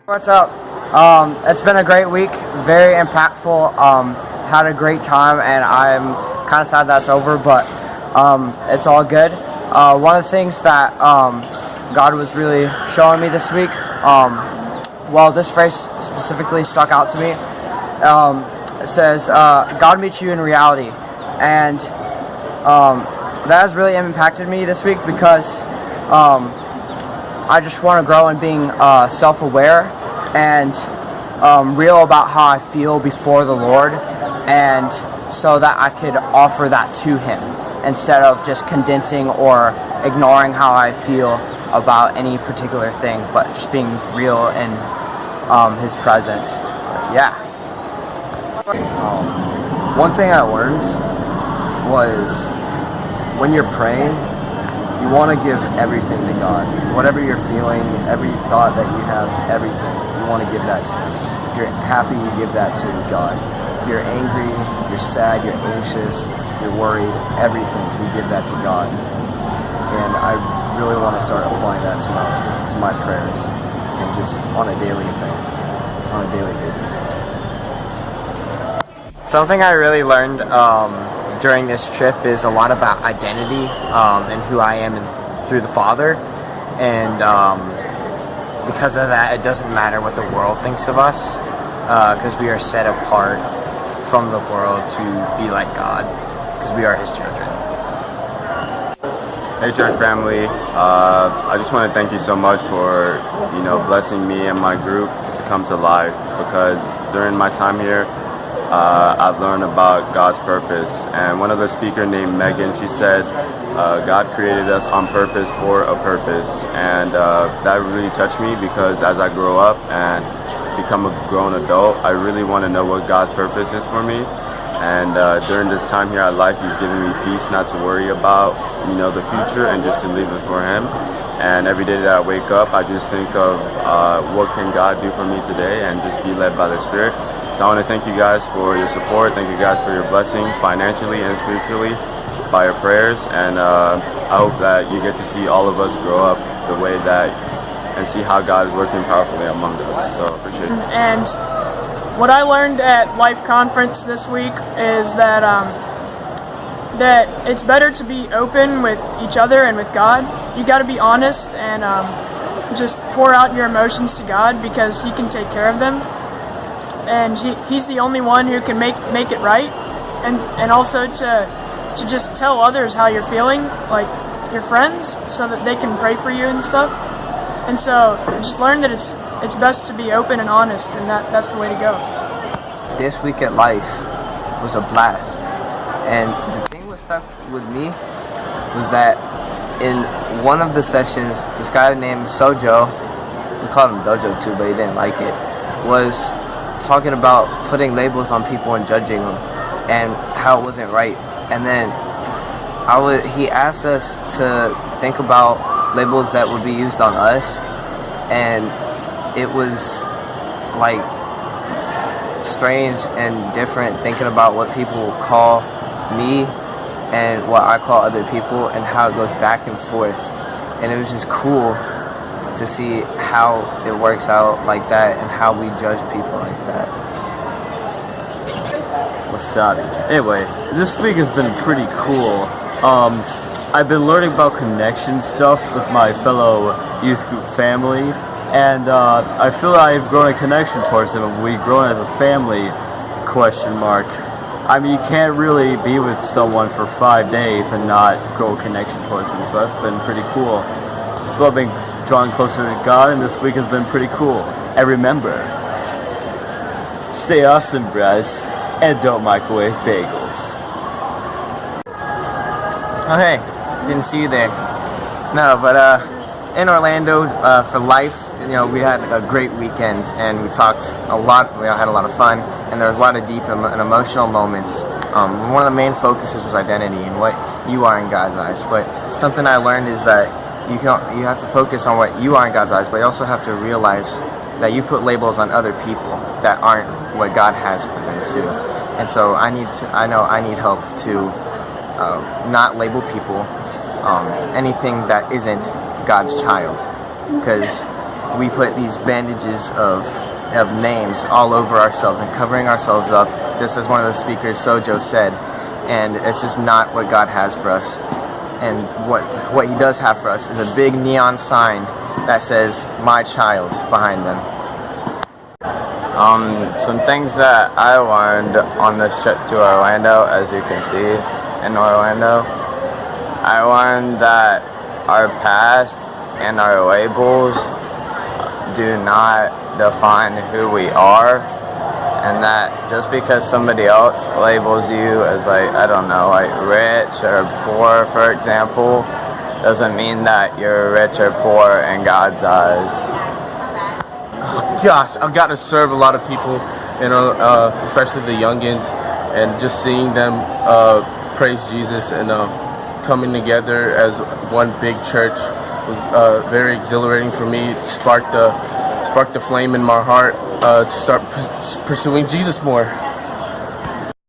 What's up? It's been a great week, very impactful. Had a great time, and I'm kind of sad that's over, but it's all good. One of the things that God was really showing me this week, this phrase specifically stuck out to me. It says, God meets you in reality, and that has really impacted me this week because I just want to grow in being self-aware and real about how I feel before the Lord, and so that I could offer that to Him instead of just condensing or ignoring how I feel about any particular thing, but just being real in His presence. Yeah. One thing I learned was when you're praying, you want to give everything to God. Whatever you're feeling, every thought that you have, everything, you want to give that to Him. If you're happy, you give that to God. If you're angry, you're sad, you're anxious, you're worried, everything, you give that to God. And I really want to start applying that to my prayers, and just on a daily basis. Something I really learned during this trip is a lot about identity and who I am through the Father, and because of that, it doesn't matter what the world thinks of us, because we are set apart from the world to be like God, because we are His children. Hey church family, I just want to thank you so much for blessing me and my group to come to life, because during my time here I've learned about God's purpose. And one of the speaker named Megan, she said God created us on purpose for a purpose, and that really touched me, because as I grow up and become a grown adult, I really want to know what God's purpose is for me. And during this time here at life, He's giving me peace not to worry about the future, and just to live it for Him. And every day that I wake up, I just think of what can God do for me today, and just be led by the Spirit. So I want to thank you guys for your support. Thank you guys for your blessing financially and spiritually by your prayers. And I hope that you get to see all of us grow up the way that, and see how God is working powerfully among us. So I appreciate it. And what I learned at Life Conference this week is that that it's better to be open with each other and with God. You got to be honest and just pour out your emotions to God, because He can take care of them. And he's the only one who can make it right, and also to just tell others how you're feeling, like your friends, so that they can pray for you and stuff. And so just learn that it's best to be open and honest, and that's the way to go. This week at Life was a blast, and the thing that stuck with me was that in one of the sessions, this guy named Sojo, we called him Dojo too, but he didn't like it, was talking about putting labels on people and judging them, and how it wasn't right. And then he asked us to think about labels that would be used on us, and it was like strange and different thinking about what people call me and what I call other people, and how it goes back and forth. And it was just cool to see how it works out like that, and how we judge people like that. Wasabi. Anyway, this week has been pretty cool. I've been learning about connection stuff with my fellow youth group family, and I feel that I've grown a connection towards them, and we've grown as a family, ? I mean, you can't really be with someone for 5 days and not grow a connection towards them, so that's been pretty cool. So I've been drawing closer to God, and this week has been pretty cool. And remember, stay awesome, Bryce, and don't microwave bagels. Oh hey, didn't see you there. No, but in Orlando for Life, we had a great weekend, and we talked a lot. We had a lot of fun, and there was a lot of deep and emotional moments. One of the main focuses was identity and what you are in God's eyes. But something I learned is that you have to focus on what you are in God's eyes, but you also have to realize that you put labels on other people that aren't what God has for them too. And so I know I need help to not label people anything that isn't God's child, because we put these bandages of names all over ourselves and covering ourselves up, just as one of the speakers, Sojo, said. And it's just not what God has for us. And what he does have for us is a big neon sign that says "My Child" behind them. Some things that I learned on this trip to Orlando, as you can see in Orlando, I learned that our past and our labels do not define who we are, and that just because somebody else labels you as, like, I don't know, like rich or poor, for example, doesn't mean that you're rich or poor in God's eyes. Gosh, I've got to serve a lot of people, especially the youngins, and just seeing them praise Jesus and coming together as one big church was very exhilarating for me. It sparked the flame in my heart to start pursuing Jesus more.